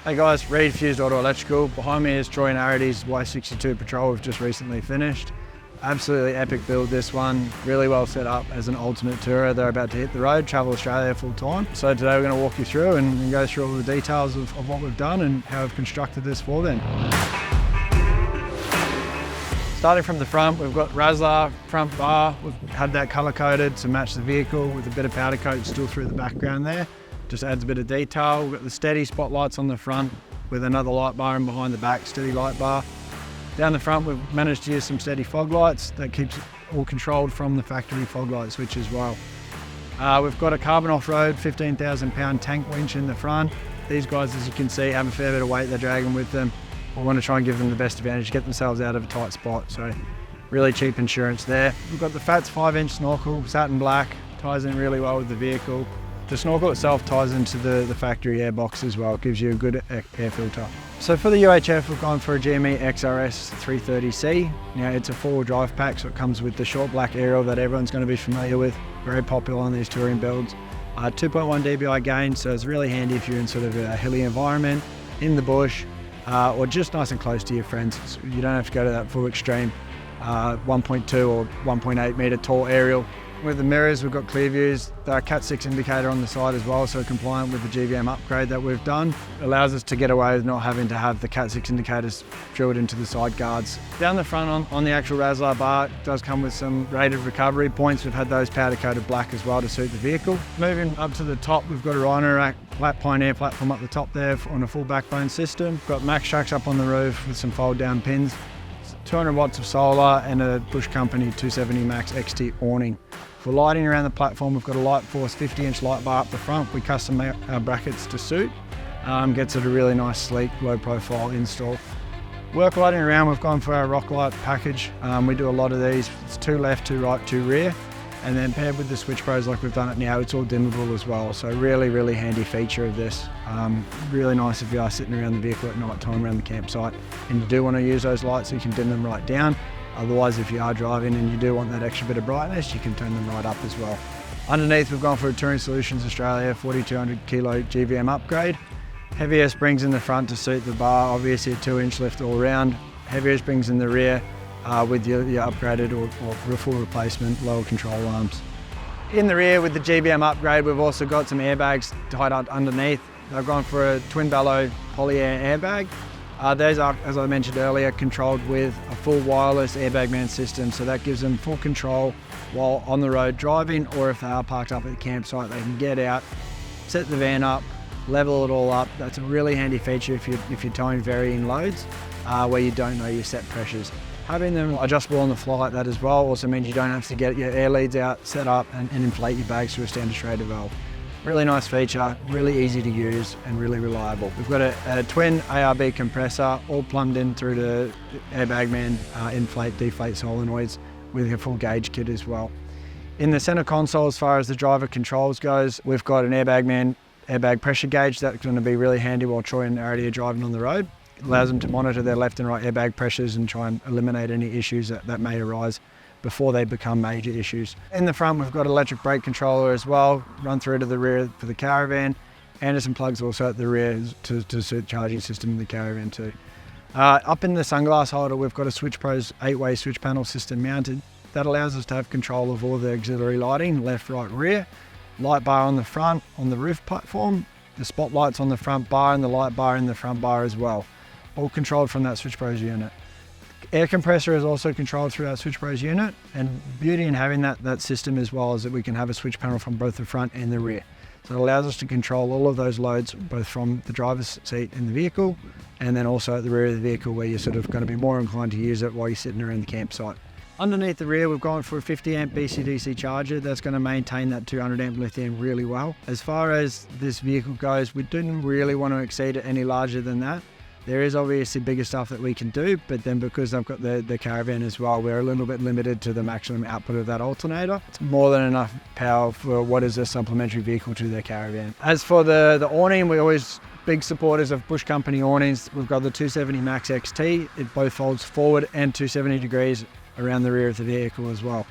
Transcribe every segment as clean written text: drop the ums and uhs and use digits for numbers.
Hey guys, Reed Fused Auto Electrical. Behind me is Troy and Arity's Y62 Patrol we've just recently finished. Absolutely epic build this one, really well set up as an alternate tourer. They're about to hit the road, travel Australia full time. So today we're going to walk you through and go through all the details of what we've done and how we've constructed this for them. Starting from the front, we've got Razzler front bar. We've had that colour coded to match the vehicle with a bit of powder coat still through the background there. Just adds a bit of detail. We've got the steady spotlights on the front with another light bar and behind the back, steady light bar. Down the front, we've managed to use some steady fog lights that keeps it all controlled from the factory fog light switch as well. We've got a carbon off-road 15,000 pound tank winch in the front. These guys, as you can see, have a fair bit of weight they're dragging with them. We want to try and give them the best advantage, get themselves out of a tight spot. So really cheap insurance there. We've got the FATS 5-inch snorkel, satin black, ties in really well with the vehicle. The snorkel itself ties into the factory air box as well, gives you a good air filter. So for the UHF, we've gone for a GME XRS 330C. Now it's a 4-wheel drive pack, so it comes with the short black aerial that everyone's going to be familiar with. Very popular on these touring builds. 2.1 dBi gain, so it's really handy if you're in sort of a hilly environment, in the bush, or just nice and close to your friends. So you don't have to go to that full extreme 1.2 or 1.8 metre tall aerial. With the mirrors, we've got clear views, the Cat 6 indicator on the side as well, so compliant with the GVM upgrade that we've done. Allows us to get away with not having to have the Cat 6 indicators drilled into the side guards. Down the front on the actual Razzler bar, it does come with some rated recovery points. We've had those powder coated black as well to suit the vehicle. Moving up to the top, we've got a Rhino Rack Pioneer platform up the top there on a full backbone system. We've got max tracks up on the roof with some fold down pins. 200 watts of solar and a Bush Company 270 Max XT awning. For lighting around the platform, we've got a Light Force 50-inch light bar up the front. We custom make our brackets to suit. Gets it a really nice, sleek, low-profile install. Work lighting around, we've gone for our rock light package. We do a lot of these. It's 2 left, 2 right, 2 rear. And then paired with the Switch Pros like we've done it now, it's all dimmable as well. So really, really handy feature of this. Really nice if you are sitting around the vehicle at night time around the campsite and you do want to use those lights, so you can dim them right down. Otherwise, if you are driving and you do want that extra bit of brightness, you can turn them right up as well. Underneath, we've gone for a Touring Solutions Australia 4200 kilo GVM upgrade. Heavier springs in the front to suit the bar, obviously a 2-inch lift all round. Heavier springs in the rear with your upgraded or full replacement lower control arms. In the rear with the GVM upgrade, we've also got some airbags tied up underneath. They've gone for a twin bellow poly air airbag. Those are, as I mentioned earlier, controlled with a full wireless airbag man system, so that gives them full control while on the road driving, or if they are parked up at the campsite, they can get out, set the van up, level it all up. That's a really handy feature if you're towing varying loads where you don't know your set pressures. Having them adjustable on the fly like that as well also means you don't have to get your air leads out, set up and inflate your bags through a standard Schrader valve. Really nice feature, really easy to use and really reliable. We've got a twin ARB compressor all plumbed in through the Airbag Man inflate deflate solenoids with a full gauge kit as well. In the center console, as far as the driver controls goes, we've got an Airbag Man airbag pressure gauge that's going to be really handy while Troy and Arity are driving on the road. It allows them to monitor their left and right airbag pressures and try and eliminate any issues that may arise before they become major issues. In the front, we've got electric brake controller as well, run through to the rear for the caravan. Anderson plugs also at the rear to suit the charging system in the caravan too. Up in the sunglass holder, we've got a Switch Pros 8-way switch panel system mounted. That allows us to have control of all the auxiliary lighting, left, right, rear. Light bar on the front, on the roof platform, the spotlights on the front bar and the light bar in the front bar as well. All controlled from that Switch Pros unit. Air compressor is also controlled through our Switch Pros unit, and beauty in having that system as well is that we can have a switch panel from both the front and the rear. So it allows us to control all of those loads both from the driver's seat in the vehicle and then also at the rear of the vehicle where you're sort of going to be more inclined to use it while you're sitting around the campsite. Underneath the rear, we've gone for a 50 amp BCDC charger that's going to maintain that 200 amp lithium really well. As far as this vehicle goes, we didn't really want to exceed it any larger than that. There is obviously bigger stuff that we can do, but then because I've got the caravan as well, we're a little bit limited to the maximum output of that alternator. It's more than enough power for what is a supplementary vehicle to their caravan. As for the awning, we're always big supporters of Bush Company awnings. We've got the 270 Max XT. It both folds forward and 270 degrees around the rear of the vehicle as well.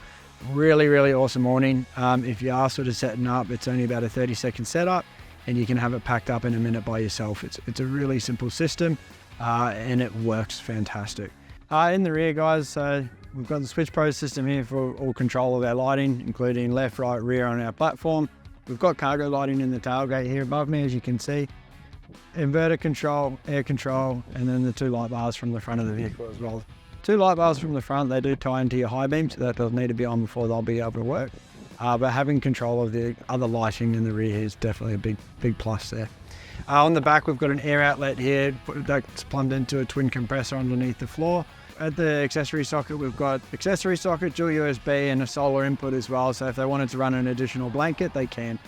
Really, really awesome awning. If you are sort of setting up, it's only about a 30-second setup. and you can have it packed up in a minute by yourself. It's a really simple system, and it works fantastic. In the rear, guys, we've got the Switch Pro system here for all control of our lighting, including left, right, rear on our platform. We've got cargo lighting in the tailgate here above me, as you can see. Inverter control, air control, and then the 2 light bars from the front of the vehicle as well. 2 light bars from the front, they do tie into your high beam, so that doesn't need to be on before they'll be able to work. But having control of the other lighting in the rear is definitely a big plus there. On the back, we've got an air outlet here that's plumbed into a twin compressor underneath the floor. At the accessory socket, we've got accessory socket, dual USB, and a solar input as well. So if they wanted to run an additional blanket, they can.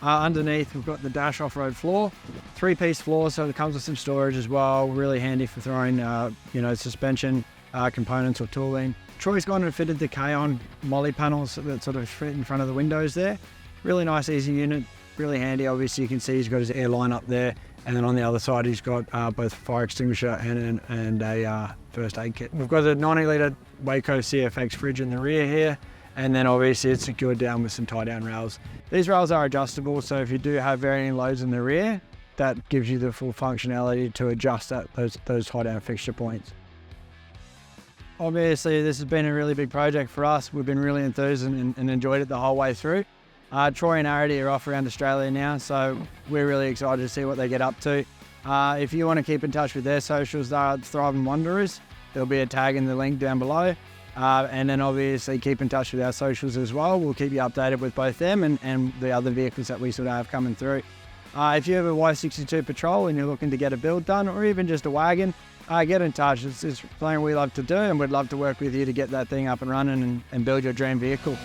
Underneath, we've got the dash off-road floor, 3-piece floor, so it comes with some storage as well. Really handy for throwing, suspension components or tooling. Troy's gone and fitted the K-on molly panels that sort of fit in front of the windows there. Really nice, easy unit. Really handy. Obviously, you can see he's got his air line up there, and then on the other side, he's got both fire extinguisher and a first aid kit. We've got a 90-litre Waco CFX fridge in the rear here, and then obviously it's secured down with some tie-down rails. These rails are adjustable, so if you do have varying loads in the rear, that gives you the full functionality to adjust those tie-down fixture points. Obviously, this has been a really big project for us. We've been really enthused and enjoyed it the whole way through. Troy and Arity are off around Australia now, so we're really excited to see what they get up to. If you want to keep in touch with their socials, they are Thriving Wanderers. There'll be a tag in the link down below. And then obviously keep in touch with our socials as well. We'll keep you updated with both them and the other vehicles that we sort of have coming through. If you have a Y62 Patrol and you're looking to get a build done, or even just a wagon, get in touch. It's something we love to do, and we'd love to work with you to get that thing up and running and build your dream vehicle.